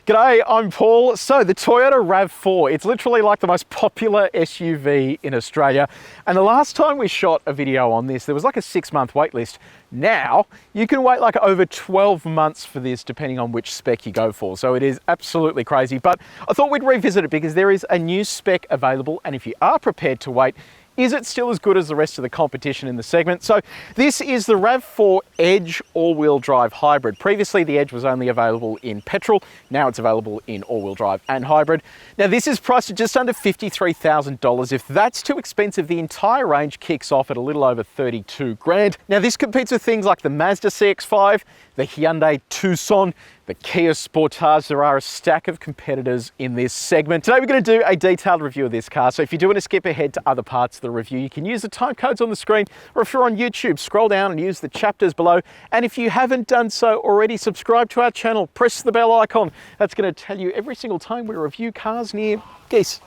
G'day, I'm Paul. So the Toyota Rav4, it's literally like the most popular SUV in Australia. And the last time we shot a video on this, there was like a 6-month wait list. Now you can wait like over 12 months for this, depending on which spec you go for. So it is absolutely crazy, but I thought we'd revisit it because there is a new spec available. And if you are prepared to wait, is it still as good as the rest of the competition in the segment? So this is the Rav4 Edge all-wheel drive hybrid. Previously, the Edge was only available in petrol. Now it's available in all-wheel drive and hybrid. Now this is priced at just under $53,000. If that's too expensive, the entire range kicks off at a little over 32 grand. Now this competes with things like the Mazda CX-5, the Hyundai Tucson, the Kia Sportage. There are a stack of competitors in this segment. Today we're going to do a detailed review of this car. So if you do want to skip ahead to other parts of the review, you can use the time codes on the screen, or if you're on YouTube, scroll down and use the chapters below. And if you haven't done so already, subscribe to our channel, press the bell icon. That's going to tell you every single time we review cars near geese.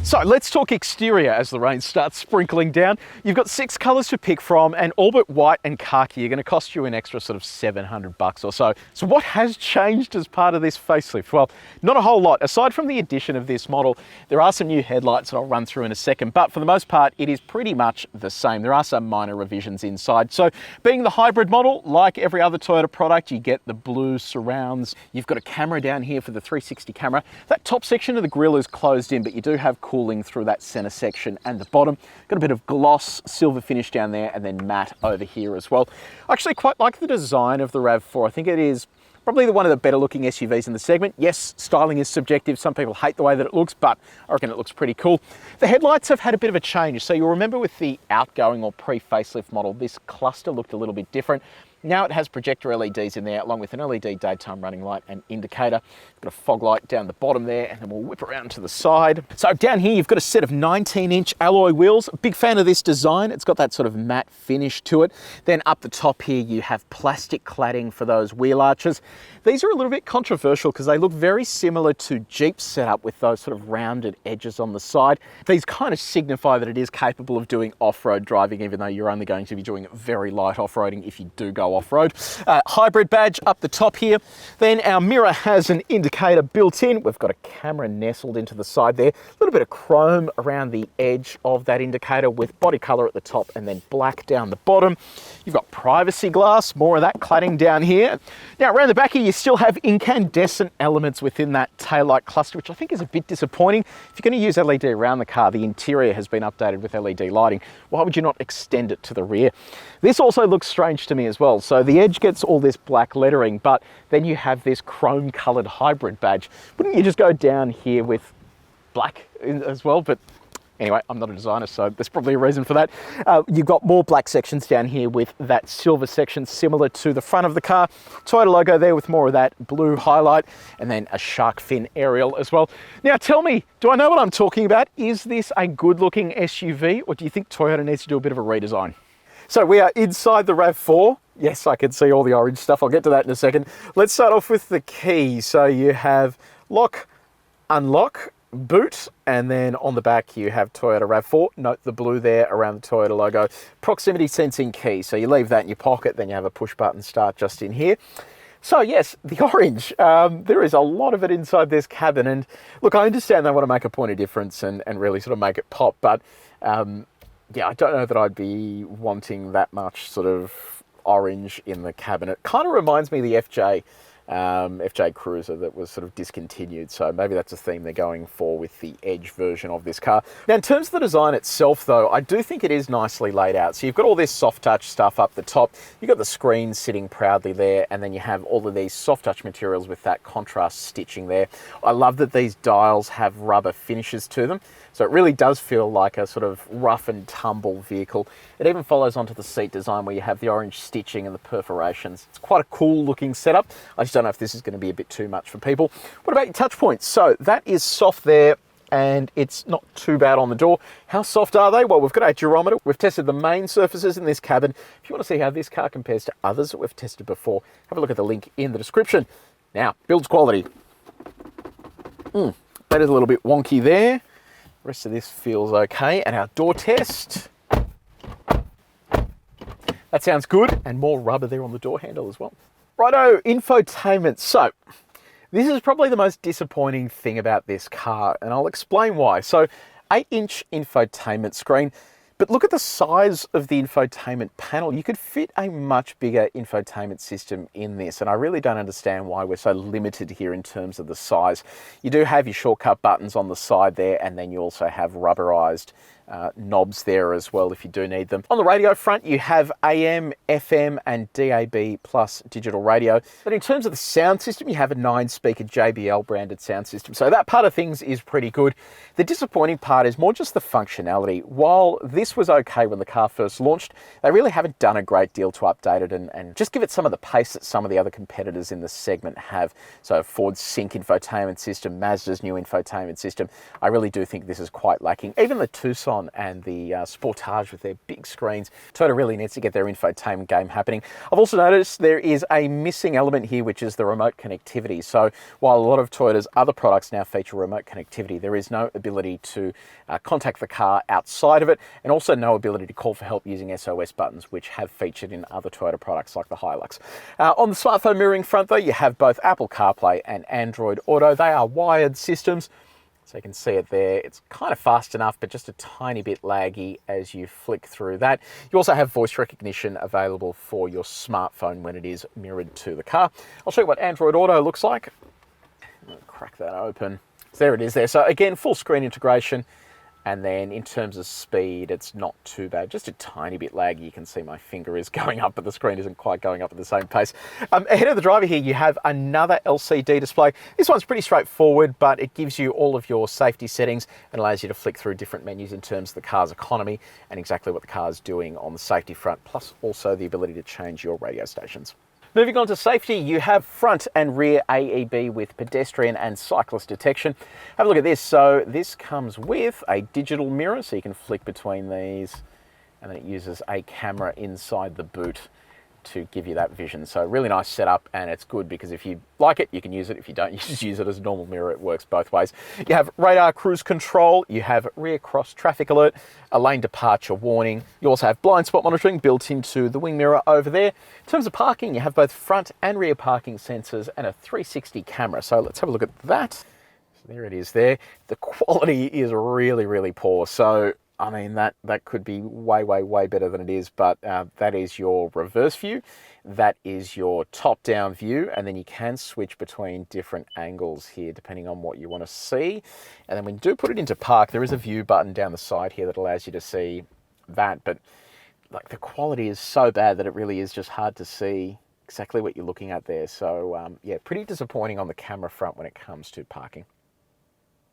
So let's talk exterior as the rain starts sprinkling down. You've got 6 colours to pick from, and all but white and khaki are going to cost you an extra sort of $700 or so. So what has changed as part of this facelift? Well, not a whole lot. Aside from the addition of this model, there are some new headlights that I'll run through in a second, but for the most part, it is pretty much the same. There are some minor revisions inside. So being the hybrid model, like every other Toyota product, you get the blue surrounds. You've got a camera down here for the 360 camera. That top section of the grille is closed in, but you do have cooling through that center section and the bottom. Got a bit of gloss silver finish down there, and then matte over here as well. I actually quite like the design of the Rav4. I think it is probably one of the better looking SUVs in the segment. Yes, styling is subjective. Some people hate the way that it looks, but I reckon it looks pretty cool. The headlights have had a bit of a change. So you'll remember with the outgoing or pre-facelift model, this cluster looked a little bit different. Now it has projector LEDs in there, along with an LED daytime running light and indicator. Got a fog light down the bottom there, and then we'll whip around to the side. So down here, you've got a set of 19-inch alloy wheels. Big fan of this design. It's got that sort of matte finish to it. Then up the top here, you have plastic cladding for those wheel arches. These are a little bit controversial because they look very similar to Jeep's setup with those sort of rounded edges on the side. These kind of signify that it is capable of doing off-road driving, even though you're only going to be doing very light off-roading if you do go off-road. Hybrid badge up the top here. Then our mirror has an indicator built in. We've got a camera nestled into the side there. A little bit of chrome around the edge of that indicator with body color at the top and then black down the bottom. You've got privacy glass, more of that cladding down here. Now around the back here, you still have incandescent elements within that taillight cluster, which I think is a bit disappointing. If you're going to use LED around the car, the interior has been updated with LED lighting. Why would you not extend it to the rear? This also looks strange to me as well. So the Edge gets all this black lettering, but then you have this chrome colored hybrid badge. Wouldn't you just go down here with black as well? But anyway, I'm not a designer, so there's probably a reason for that. You've got more black sections down here with that silver section similar to the front of the car. Toyota logo there with more of that blue highlight, and then a shark fin aerial as well. Now tell me, do I know what I'm talking about? Is this a good looking SUV, or do you think Toyota needs to do a bit of a redesign? So we are inside the Rav4. Yes, I can see all the orange stuff. I'll get to that in a second. Let's start off with the key. So you have lock, unlock, boot, and then on the back you have Toyota Rav4. Note the blue there around the Toyota logo. Proximity sensing key. So you leave that in your pocket, then you have a push button start just in here. So yes, the orange, there is a lot of it inside this cabin. And look, I understand they want to make a point of difference and really sort of make it pop, but yeah, I don't know that I'd be wanting that much sort of orange in the cabin. It kind of reminds me of the FJ Cruiser that was sort of discontinued. So maybe that's a theme they're going for with the Edge version of this car. Now, in terms of the design itself, though, I do think it is nicely laid out. So you've got all this soft touch stuff up the top. You've got the screen sitting proudly there, and then you have all of these soft touch materials with that contrast stitching there. I love that these dials have rubber finishes to them. So it really does feel like a sort of rough and tumble vehicle. It even follows onto the seat design where you have the orange stitching and the perforations. It's quite a cool looking setup. I just don't know if this is going to be a bit too much for people. What about your touch points? So that is soft there, and it's not too bad on the door. How soft are they? Well, we've got a durometer. We've tested the main surfaces in this cabin. If you want to see how this car compares to others that we've tested before, have a look at the link in the description. Now, build quality. That is a little bit wonky there. The rest of this feels okay. And our door test. That sounds good. And more rubber there on the door handle as well. Righto, infotainment. So, this is probably the most disappointing thing about this car, and I'll explain why. So, 8-inch infotainment screen, but look at the size of the infotainment panel. You could fit a much bigger infotainment system in this, and I really don't understand why we're so limited here in terms of the size. You do have your shortcut buttons on the side there, and then you also have rubberized knobs there as well if you do need them. On the radio front, you have AM, FM, and DAB plus digital radio. But in terms of the sound system, you have a 9-speaker JBL branded sound system. So that part of things is pretty good. The disappointing part is more just the functionality. While this was okay when the car first launched, they really haven't done a great deal to update it and just give it some of the pace that some of the other competitors in the segment have. So Ford's Sync infotainment system, Mazda's new infotainment system, I really do think this is quite lacking. Even the Tucson and the Sportage with their big screens, Toyota really needs to get their infotainment game happening. I've also noticed there is a missing element here, which is the remote connectivity. So while a lot of Toyota's other products now feature remote connectivity, there is no ability to contact the car outside of it, and also no ability to call for help using SOS buttons, which have featured in other Toyota products like the Hilux. On the smartphone mirroring front though, you have both Apple CarPlay and Android Auto. They are wired systems. So you can see it there. It's kind of fast enough, but just a tiny bit laggy as you flick through that. You also have voice recognition available for your smartphone when it is mirrored to the car. I'll show you what Android Auto looks like. I'll crack that open. So there it is there. So again, full screen integration. And then in terms of speed, it's not too bad, just a tiny bit laggy. You can see my finger is going up, but the screen isn't quite going up at the same pace. Ahead of the driver here, you have another LCD display. This one's pretty straightforward, but it gives you all of your safety settings and allows you to flick through different menus in terms of the car's economy and exactly what the car's doing on the safety front, plus also the ability to change your radio stations. Moving on to safety, you have front and rear AEB with pedestrian and cyclist detection. Have a look at this. So this comes with a digital mirror, so you can flick between these, and then it uses a camera inside the boot to give you that vision. So really nice setup, and it's good because if you like it, you can use it. If you don't, you just use it as a normal mirror. It works both ways. You have radar cruise control, you have rear cross traffic alert, a lane departure warning. You also have blind spot monitoring built into the wing mirror over there. In terms of parking, you have both front and rear parking sensors and a 360 camera. So let's have a look at that. So there it is there. The quality is really, really poor. So I mean, that could be way better than it is, but that is your reverse view. That is your top-down view, and then you can switch between different angles here depending on what you want to see. And then when you do put it into park, there is a view button down the side here that allows you to see that, but like the quality is so bad that it really is just hard to see exactly what you're looking at there. So yeah, pretty disappointing on the camera front when it comes to parking.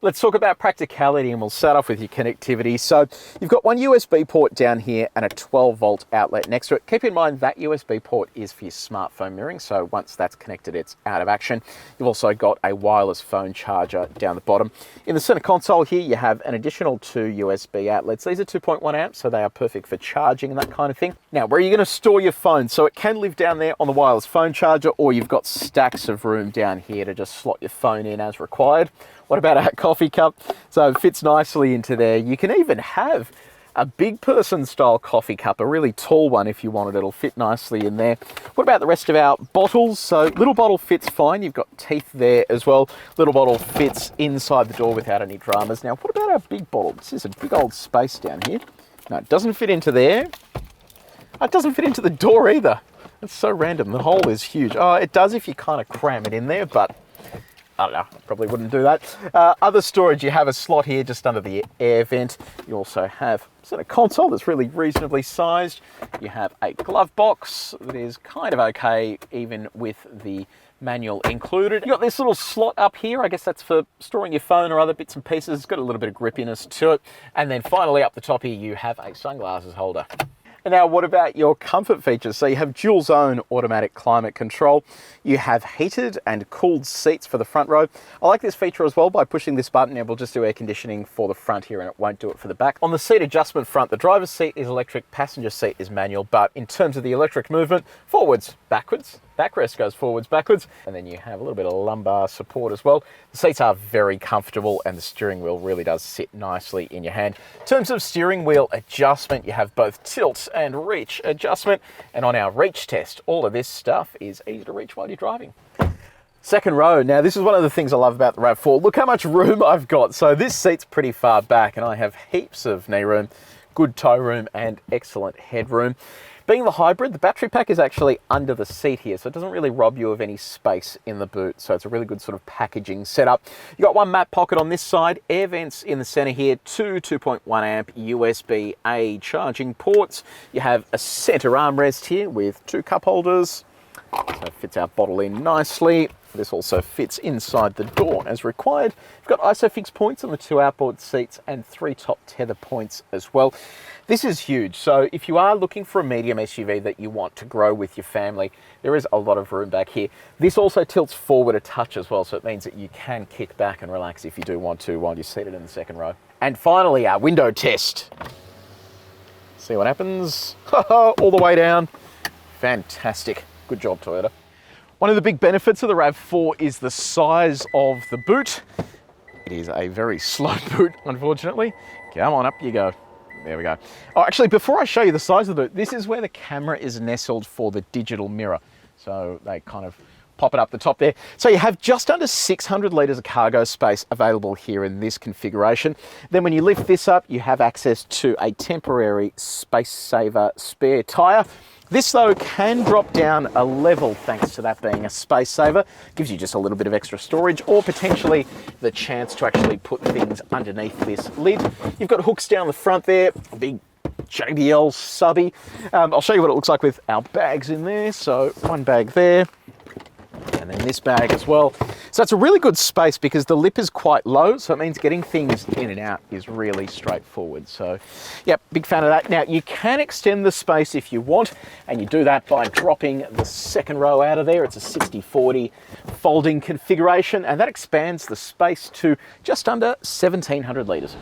Let's talk about practicality, and we'll start off with your connectivity. So you've got one USB port down here and a 12-volt outlet next to it. Keep in mind that USB port is for your smartphone mirroring, so once that's connected, it's out of action. You've also got a wireless phone charger down the bottom. In the center console here, you have an additional 2 USB outlets. These are 2.1 amps, so they are perfect for charging and that kind of thing. Now, where are you going to store your phone? So it can live down there on the wireless phone charger, or you've got stacks of room down here to just slot your phone in as required. What about a coffee cup? So it fits nicely into there. You can even have a big person style coffee cup, a really tall one if you wanted. It'll fit nicely in there. What about the rest of our bottles? So little bottle fits fine. You've got teeth there as well. Little bottle fits inside the door without any dramas. Now, what about our big bottle? This is a big old space down here. No, it doesn't fit into there. It doesn't fit into the door either. It's so random. The hole is huge. Oh, it does if you kind of cram it in there, but I don't know, probably wouldn't do that. Other storage, you have a slot here just under the air vent. You also have a console that's really reasonably sized. You have a glove box that is kind of okay, even with the manual included. You've got this little slot up here. I guess that's for storing your phone or other bits and pieces. It's got a little bit of grippiness to it. And then finally up the top here, you have a sunglasses holder. And now what about your comfort features? So you have dual zone automatic climate control. You have heated and cooled seats for the front row. I like this feature as well. By pushing this button, it will just do air conditioning for the front here and it won't do it for the back. On the seat adjustment front, the driver's seat is electric, passenger seat is manual, but in terms of the electric movement, forwards, backwards, backrest goes forwards, backwards, and then you have a little bit of lumbar support as well. The seats are very comfortable and the steering wheel really does sit nicely in your hand. In terms of steering wheel adjustment, you have both tilt and reach adjustment. And on our reach test, all of this stuff is easy to reach while you're driving. Second row. Now, this is one of the things I love about the RAV4. Look how much room I've got. So this seat's pretty far back and I have heaps of knee room, good toe room and excellent headroom. Being the hybrid, the battery pack is actually under the seat here, so it doesn't really rob you of any space in the boot. So it's a really good sort of packaging setup. You've got one map pocket on this side, air vents in the center here, two 2.1 amp USB-A charging ports. You have a center armrest here with two cup holders. So it fits our bottle in nicely. This also fits inside the door as required. You've got ISOFIX points on the two outboard seats and three top tether points as well. This is huge. So if you are looking for a medium SUV that you want to grow with your family, there is a lot of room back here. This also tilts forward a touch as well, so it means that you can kick back and relax if you do want to while you're seated in the second row. And finally, our window test. See what happens. All the way down. Fantastic. Good job, Toyota. One of the big benefits of the RAV4 is the size of the boot. It is a very slow boot, unfortunately. Come on, up you go. There we go. Oh, actually, before I show you the size of the boot, this is where the camera is nestled for the digital mirror. So they kind of pop it up the top there. So you have just under 600 litres of cargo space available here in this configuration. Then when you lift this up, you have access to a temporary space saver spare tyre. This though can drop down a level thanks to that being a space saver. Gives you just a little bit of extra storage or potentially the chance to actually put things underneath this lid. You've got hooks down the front there, a big JBL subby. I'll show you what it looks like with our bags in there. So one bag there and then this bag as well. So it's a really good space because the lip is quite low, so it means getting things in and out is really straightforward. So, yep, big fan of that. Now, you can extend the space if you want, and you do that by dropping the second row out of there. It's a 60-40 folding configuration, and that expands the space to just under 1,700 litres.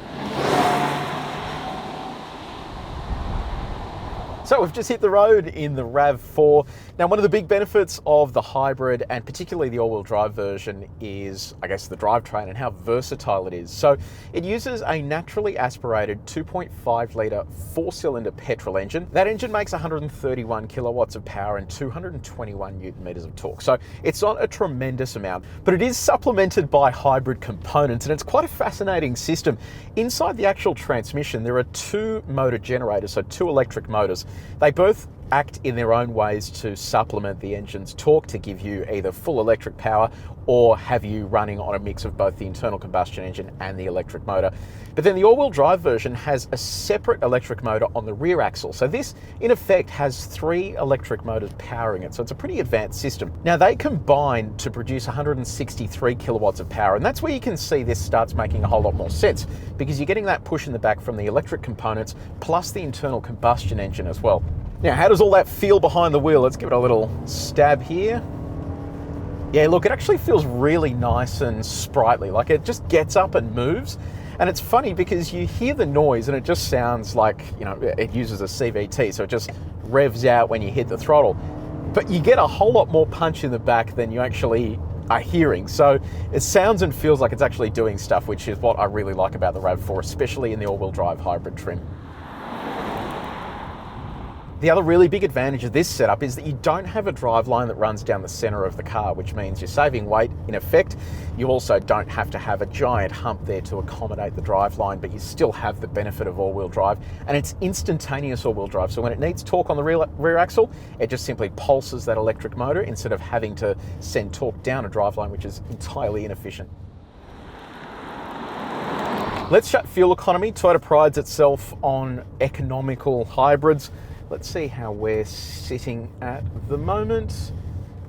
So we've just hit the road in the RAV4. Now, one of the big benefits of the hybrid and particularly the all-wheel drive version is, I guess, the drivetrain and how versatile it is. So it uses a naturally aspirated 2.5 litre four-cylinder petrol engine. That engine makes 131 kilowatts of power and 221 newton meters of torque. So it's not a tremendous amount, but it is supplemented by hybrid components, and it's quite a fascinating system. Inside the actual transmission, there are two motor generators, so two electric motors. They both act in their own ways to supplement the engine's torque to give you either full electric power or have you running on a mix of both the internal combustion engine and the electric motor. But then the all-wheel drive version has a separate electric motor on the rear axle. So this, in effect, has three electric motors powering it. So it's a pretty advanced system. Now, they combine to produce 163 kilowatts of power, and that's where you can see this starts making a whole lot more sense because you're getting that push in the back from the electric components plus the internal combustion engine as well. Now, how does all that feel behind the wheel? Let's give it a little stab here. Yeah, look, it actually feels really nice and sprightly. Like it just gets up and moves. And it's funny because you hear the noise and it just sounds like, you know, it uses a CVT. So it just revs out when you hit the throttle. But you get a whole lot more punch in the back than you actually are hearing. So it sounds and feels like it's actually doing stuff, which is what I really like about the RAV4, especially in the all-wheel drive hybrid trim. The other really big advantage of this setup is that you don't have a driveline that runs down the center of the car, which means you're saving weight in effect. You also don't have to have a giant hump there to accommodate the driveline, but you still have the benefit of all-wheel drive, and it's instantaneous all-wheel drive. So when it needs torque on the rear axle, it just simply pulses that electric motor instead of having to send torque down a driveline, which is entirely inefficient. Let's chat fuel economy. Toyota prides itself on economical hybrids. Let's see how we're sitting at the moment.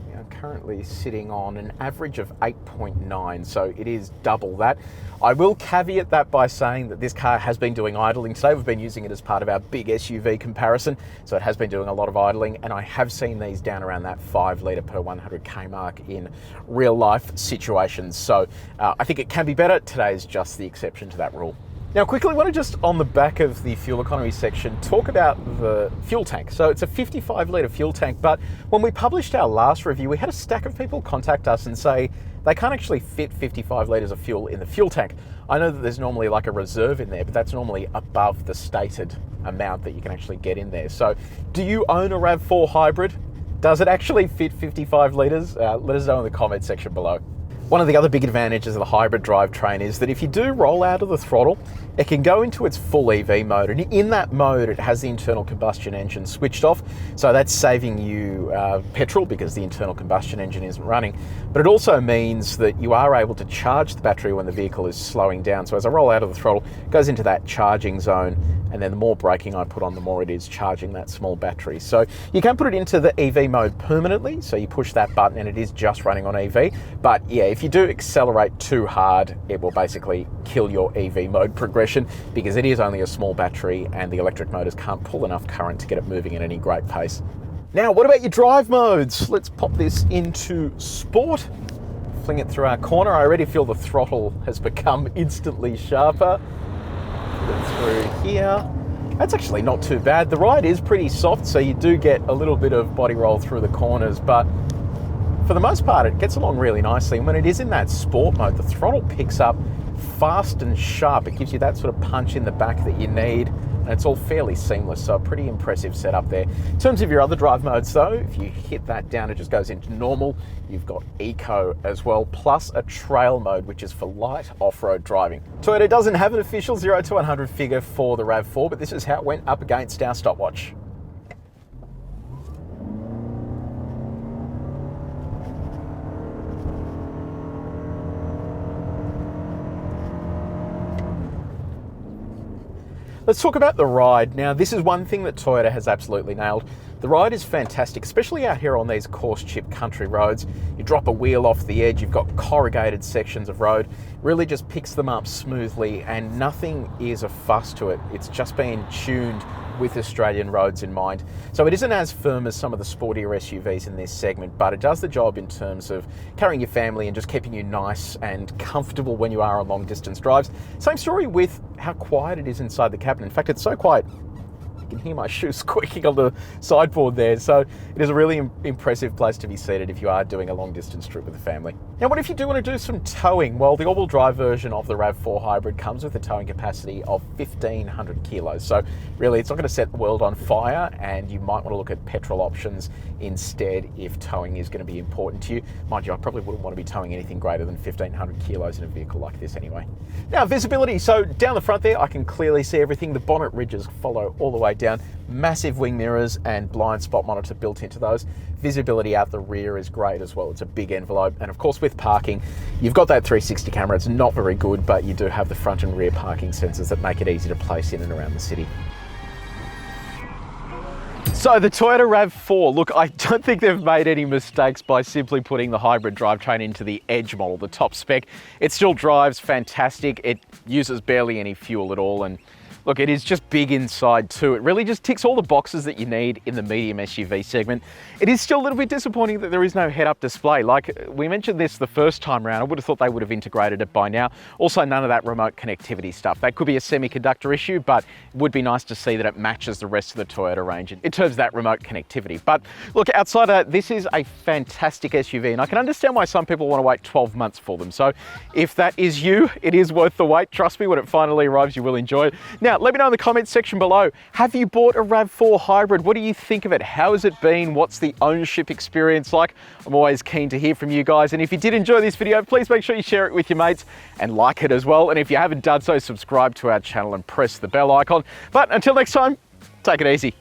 We are currently sitting on an average of 8.9, so it is double that. I will caveat that by saying that this car has been doing idling today. We've been using it as part of our big SUV comparison, so it has been doing a lot of idling, and I have seen these down around that 5 litre per 100k mark in real life situations. So I think it can be better. Today is just the exception to that rule. Now quickly, I want to just, on the back of the fuel economy section, talk about the fuel tank. So it's a 55 litre fuel tank, but when we published our last review, we had a stack of people contact us and say they can't actually fit 55 litres of fuel in the fuel tank. I know that there's normally like a reserve in there, but that's normally above the stated amount that you can actually get in there. So do you own a Rav4 Hybrid? Does it actually fit 55 litres? Let us know in the comment section below. One of the other big advantages of the hybrid drivetrain is that if you do roll out of the throttle, it can go into its full EV mode. And in that mode, it has the internal combustion engine switched off. So that's saving you petrol because the internal combustion engine isn't running. But it also means that you are able to charge the battery when the vehicle is slowing down. So as I roll out of the throttle, it goes into that charging zone. And then the more braking I put on, the more it is charging that small battery. So you can put it into the EV mode permanently. So you push that button and it is just running on EV. But yeah, if you do accelerate too hard, it will basically kill your EV mode progression because it is only a small battery and the electric motors can't pull enough current to get it moving at any great pace. Now, what about your drive modes? Let's pop this into sport. Fling it through our corner. I already feel the throttle has become instantly sharper. Put it through here. That's actually not too bad. The ride is pretty soft, so you do get a little bit of body roll through the corners, but for the most part, it gets along really nicely. And when it is in that sport mode, the throttle picks up fast and sharp. It gives you that sort of punch in the back that you need, and it's all fairly seamless, so a pretty impressive setup there. In terms of your other drive modes though, if you hit that down, it just goes into normal. You've got eco as well, plus a trail mode, which is for light off-road driving. Toyota doesn't have an official 0 to 100 figure for the Rav4, but this is how it went up against our stopwatch. Let's talk about the ride. Now, this is one thing that Toyota has absolutely nailed. The ride is fantastic, especially out here on these coarse chip country roads. You drop a wheel off the edge, you've got corrugated sections of road, really just picks them up smoothly and nothing is a fuss to it. It's just been tuned with Australian roads in mind. So it isn't as firm as some of the sportier SUVs in this segment, but it does the job in terms of carrying your family and just keeping you nice and comfortable when you are on long distance drives. Same story with how quiet it is inside the cabin. In fact, it's so quiet, you can hear my shoes squeaking on the sideboard there. So it is a really impressive place to be seated if you are doing a long distance trip with the family. Now, what if you do want to do some towing? Well, the all-wheel drive version of the Rav4 Hybrid comes with a towing capacity of 1,500 kilos. So really, it's not going to set the world on fire, and you might want to look at petrol options instead if towing is going to be important to you. Mind you, I probably wouldn't want to be towing anything greater than 1,500 kilos in a vehicle like this anyway. Now, visibility. So down the front there, I can clearly see everything. The bonnet ridges follow all the way down. Massive wing mirrors and blind spot monitor built into those. Visibility out the rear is great as well. It's a big envelope. And of course, with parking, you've got that 360 camera. It's not very good, but you do have the front and rear parking sensors that make it easy to place in and around the city. So the Toyota Rav4, look, I don't think they've made any mistakes by simply putting the hybrid drivetrain into the Edge model, the top spec. It still drives fantastic. It uses barely any fuel at all. And look, it is just big inside too. It really just ticks all the boxes that you need in the medium SUV segment. It is still a little bit disappointing that there is no head-up display. Like we mentioned this the first time around, I would have thought they would have integrated it by now. Also, none of that remote connectivity stuff. That could be a semiconductor issue, but it would be nice to see that it matches the rest of the Toyota range in terms of that remote connectivity. But look, outside of that, this is a fantastic SUV, and I can understand why some people want to wait 12 months for them. So if that is you, it is worth the wait. Trust me, when it finally arrives, you will enjoy it. Now, let me know in the comments section below, have you bought a Rav4 Hybrid? What do you think of it? How has it been? What's the ownership experience like? I'm always keen to hear from you guys. And if you did enjoy this video, please make sure you share it with your mates and like it as well. And if you haven't done so, subscribe to our channel and press the bell icon. But until next time, take it easy.